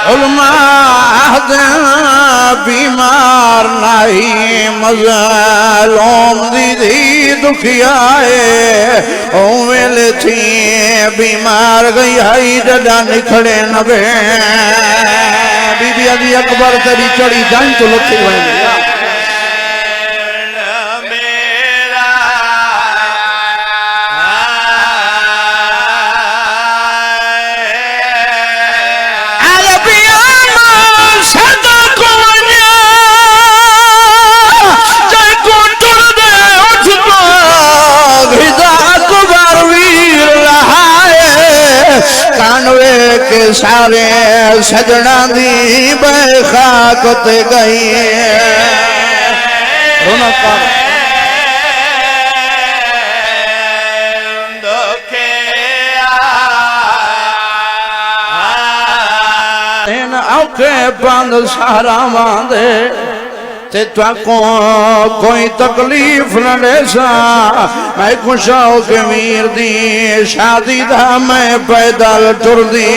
उलमा बीमार नहीं मज़लूम दीदी दुखियाए ओ वेले थी बीमार गई आई डडा निखड़े नबे बीबी अली अकबर तेरी चढ़ी जान तो लथी वही कानवे के सारे सजना दी बेखाक ते गई औखे बंद सारा मांदे ते को कोई तकलीफ न देसा मैं खुश हो के मीर दी शादी दा मैं पैदल टुर दी